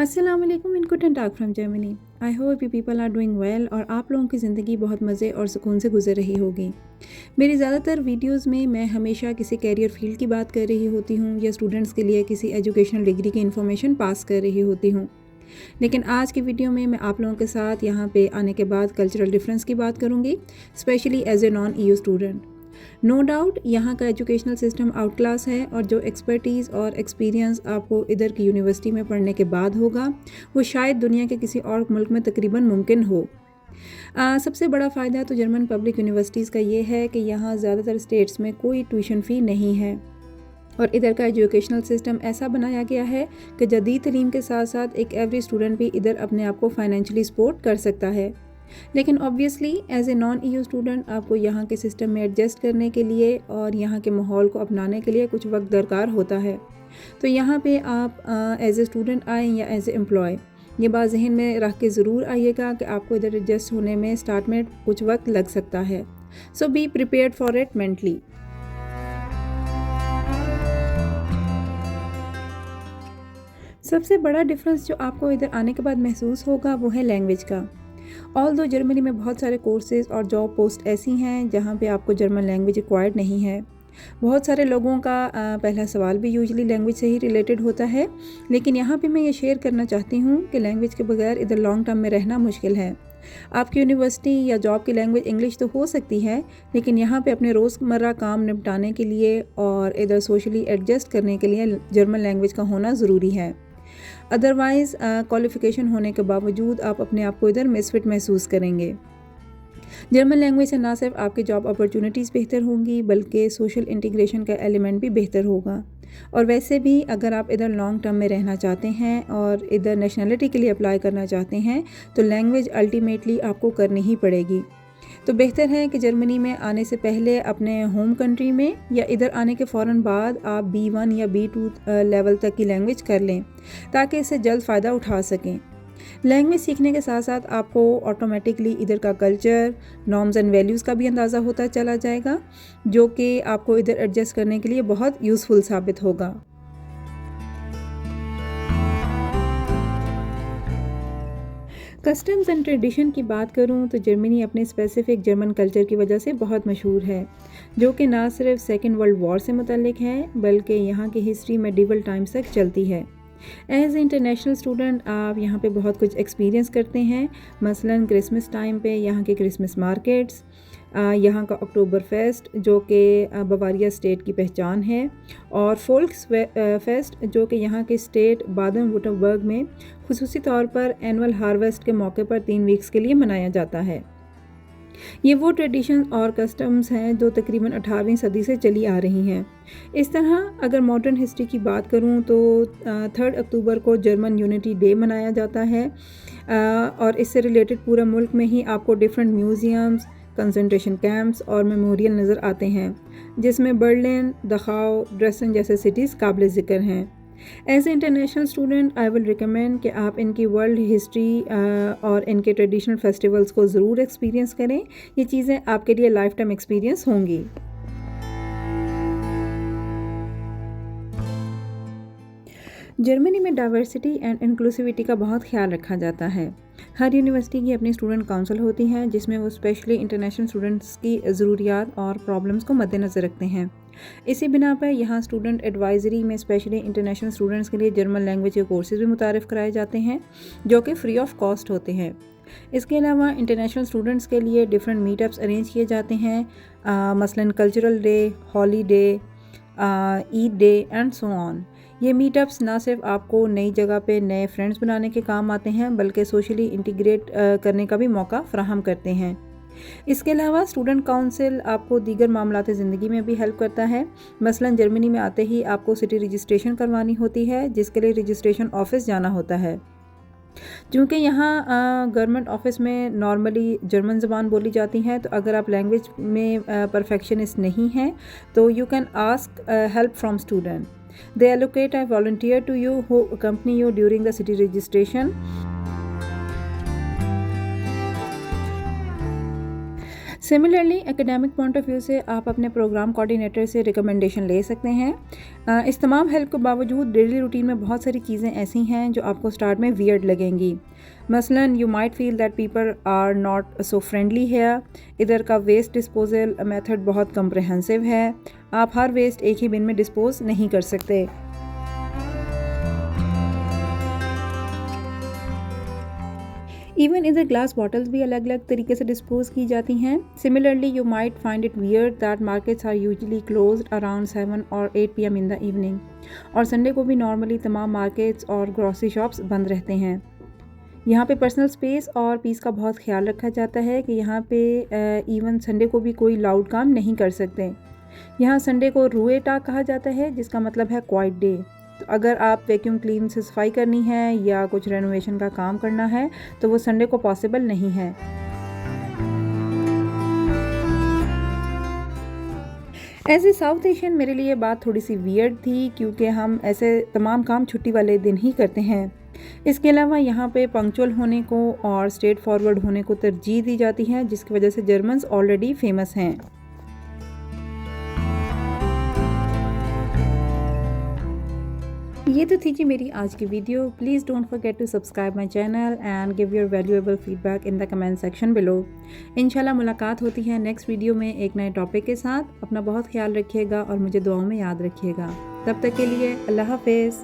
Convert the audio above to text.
अस्सलाम वालेकुम इन good and talk from Germany. I hope you people are doing well और आप लोगों की ज़िंदगी बहुत मज़े और सुकून से गुजर रही होगी। मेरी ज़्यादातर वीडियोस में मैं हमेशा किसी कैरियर फील्ड की बात कर रही होती हूँ या स्टूडेंट्स के लिए किसी एजुकेशनल डिग्री की इन्फॉर्मेशन पास कर रही होती हूँ। लेकिन आज की वीडियो में मैं आप लोगों के साथ यहाँ पे आने के बाद कल्चरल डिफरेंस की बात करूँगी, specially as a non EU student. No doubt यहाँ का एजुकेशनल सिस्टम आउट क्लास है और जो एक्सपर्टीज़ और एक्सपीरियंस आपको इधर की यूनिवर्सिटी में पढ़ने के बाद होगा वो शायद दुनिया के किसी और मुल्क में तकरीबन मुमकिन हो। सबसे बड़ा फ़ायदा तो जर्मन पब्लिक यूनिवर्सिटीज़ का ये है कि यहाँ ज़्यादातर स्टेट्स में कोई ट्यूशन फ़ी नहीं है और इधर का एजुकेशनल सिस्टम ऐसा बनाया गया है कि जदीद तरीन के साथ साथ एक एवरी स्टूडेंट भी इधर अपने आप को फाइनेंशियली सपोर्ट कर सकता है। लेकिन obviously as a non EU student आपको यहाँ के सिस्टम में एडजस्ट करने के लिए और यहाँ के माहौल को अपनाने के लिए कुछ वक्त दरकार होता है। तो यहाँ पे आप एज ए स्टूडेंट आए या एज ए एम्प्लॉय, ये बात जहन में रख के ज़रूर आइएगा कि आपको इधर एडजस्ट होने में स्टार्ट में कुछ वक्त लग सकता है। So be prepared for it mentally. सबसे बड़ा डिफरेंस जो आपको इधर आने के बाद महसूस होगा वो है लैंग्वेज का। ऑल्दो जर्मनी में बहुत सारे कोर्सेज़ और जॉब पोस्ट ऐसी हैं जहाँ पे आपको जर्मन लैंग्वेज रिक्वायर्ड नहीं है। बहुत सारे लोगों का पहला सवाल भी यूजुअली लैंग्वेज से ही रिलेटेड होता है, लेकिन यहाँ पे मैं ये शेयर करना चाहती हूँ कि लैंग्वेज के बगैर इधर लॉन्ग टर्म में रहना मुश्किल है। आपकी यूनिवर्सिटी या जॉब की लैंग्वेज इंग्लिश तो हो सकती है, लेकिन यहाँ पे अपने रोज़मर्रा काम निपटाने के लिए और इधर सोशली एडजस्ट करने के लिए जर्मन लैंग्वेज का होना ज़रूरी है। अदरवाइज़ क्वालिफ़िकेशन होने के बावजूद आप अपने आप को इधर मिसफिट महसूस करेंगे। जर्मन लैंग्वेज से ना सिर्फ आपकी जॉब अपॉर्चुनिटीज़ बेहतर होंगी बल्कि सोशल इंटीग्रेशन का एलिमेंट भी बेहतर होगा। और वैसे भी अगर आप इधर लॉन्ग टर्म में रहना चाहते हैं और इधर नेशनलिटी के लिए अप्लाई करना चाहते हैं तो लैंग्वेज अल्टीमेटली आपको करनी ही पड़ेगी। तो बेहतर है कि जर्मनी में आने से पहले अपने होम कंट्री में या इधर आने के फ़ौरन बाद आप B1 या B2 लेवल तक की लैंग्वेज कर लें ताकि इससे जल्द फ़ायदा उठा सकें। लैंग्वेज सीखने के साथ साथ आपको ऑटोमेटिकली इधर का कल्चर, नॉर्म्स एंड वैल्यूज़ का भी अंदाज़ा होता चला जाएगा, जो कि आपको इधर एडजस्ट करने के लिए बहुत यूज़फुल साबित होगा। कस्टम्स एंड ट्रेडिशन की बात करूं तो जर्मनी अपने स्पेसिफिक जर्मन कल्चर की वजह से बहुत मशहूर है, जो कि ना सिर्फ सेकेंड वर्ल्ड वॉर से मुतल्लिक है बल्कि यहाँ की हिस्ट्री मेडिवल टाइम्स तक चलती है। एज ए इंटरनेशनल स्टूडेंट आप यहाँ पे बहुत कुछ एक्सपीरियंस करते हैं, मसलन क्रिसमस टाइम पे यहाँ के क्रिसमस मार्केट्स, यहाँ का अक्टूबर फेस्ट जो कि बवारिया स्टेट की पहचान है, और फोल्क्स फेस्ट जो कि यहाँ के स्टेट बादन-वुर्टमबर्ग में खुसूसी तौर पर एनुअल हार्वेस्ट के मौके पर 3 वीक्स के लिए मनाया जाता है। ये वो ट्रेडिशन और कस्टम्स हैं जो तकरीबन 18वीं सदी से चली आ रही हैं। इस तरह अगर मॉडर्न हिस्ट्री की बात करूं तो 3 अक्टूबर को जर्मन यूनिटी डे मनाया जाता है और इससे रिलेटेड पूरा मुल्क में ही आपको डिफरेंट म्यूज़ियम्स, कंसंट्रेशन कैंप्स और मेमोरियल नज़र आते हैं, जिसमें बर्लिन, दखाउ, ड्रेसन जैसे सिटीज़ काबिल ज़िक्र हैं। As a international student I will recommend कि आप इनकी वर्ल्ड हिस्ट्री और इनके ट्रेडिशनल फेस्टिवल्स को ज़रूर एक्सपीरियंस करें। ये चीज़ें आपके लिए लाइफ टाइम एक्सपीरियंस होंगी। जर्मनी में डाइवर्सिटी एंड इंक्लूसिविटी का बहुत ख्याल रखा जाता है। हर यूनिवर्सिटी की अपनी स्टूडेंट काउंसिल होती है जिसमें वो स्पेशली इंटरनेशनल स्टूडेंट्स की ज़रूरियात और प्रॉब्लम्स को मद्देनज़र रखते हैं। इसी बिना पर यहाँ स्टूडेंट एडवाइज़री में स्पेशली इंटरनेशनल स्टूडेंट्स के लिए जर्मन लैंग्वेज के कोर्सेज भी मुतारिफ़ कराए जाते हैं जो कि फ्री ऑफ कॉस्ट होते हैं। इसके अलावा इंटरनेशनल स्टूडेंट्स के लिए डिफरेंट मीटअप्स अरेंज किए जाते हैं, मसलन cultural day, holiday, Eid day and so on. ये मीटअप्स ना सिर्फ आपको नई जगह पे नए फ्रेंड्स बनाने के काम आते हैं बल्कि सोशली इंटीग्रेट करने का भी मौका फराहम करते हैं। इसके अलावा स्टूडेंट काउंसिल आपको दीगर मामलात ज़िंदगी में भी हेल्प करता है। मसलन जर्मनी में आते ही आपको सिटी रजिस्ट्रेशन करवानी होती है जिसके लिए रजिस्ट्रेशन ऑफिस जाना होता है। चूँकि यहाँ गवर्नमेंट ऑफिस में नॉर्मली जर्मन ज़बान बोली जाती है, तो अगर आप लैंग्वेज में परफेक्शनिस्ट नहीं हैं तो you can ask help from student. They allocate a volunteer to you who accompany you during the city registration. Similarly academic point of view से आप अपने प्रोग्राम कोऑर्डिनेटर से रिकमेंडेशन ले सकते हैं। इस तमाम हेल्प के बावजूद डेली रूटीन में बहुत सारी चीज़ें ऐसी हैं जो आपको स्टार्ट में वियर्ड लगेंगी। मसलन you might feel that people are not so friendly here. इधर का वेस्ट डिस्पोजल मेथड बहुत कम्प्रहेंसिव है। आप हर वेस्ट एक ही बिन में डिस्पोज नहीं कर सकते। इवन इधर ग्लास बॉटल्स भी अलग अलग तरीके से डिस्पोज की जाती हैं। Similarly you might find it weird that markets are usually closed around 7 और 8 PM इन द इवनिंग, और संडे को भी नॉर्मली तमाम मार्केट्स और ग्रॉसरी शॉप्स बंद रहते हैं। यहाँ पे पर्सनल स्पेस और पीस का बहुत ख्याल रखा जाता है कि यहाँ पे इवन संडे को भी कोई लाउड काम नहीं कर सकते। यहाँ संडे को रुएटा कहा जाता है, जिसका मतलब है क्वाइट डे। तो अगर आप वैक्यूम क्लीन से सफाई करनी है या कुछ रेनोवेशन का काम करना है तो वो संडे को पॉसिबल नहीं है। एज ए साउथ एशियन मेरे लिए बात थोड़ी सी वियर्ड थी, क्योंकि हम ऐसे तमाम काम छुट्टी वाले दिन ही करते हैं। इसके अलावा यहाँ पे पंक्चुअल होने को और स्ट्रेट फॉरवर्ड होने को तरजीह दी जाती है, जिसकी वजह से जर्मन्स ऑलरेडी फेमस हैं। ये तो थी जी मेरी आज की video. Please don't forget to subscribe my channel and give your valuable feedback in the comment section below. इंशाल्लाह मुलाकात होती है नेक्स्ट वीडियो में एक नए टॉपिक के साथ। अपना बहुत ख्याल रखिएगा और मुझे दुआओं में याद रखिएगा। तब तक के लिए अल्लाह हाफिज़।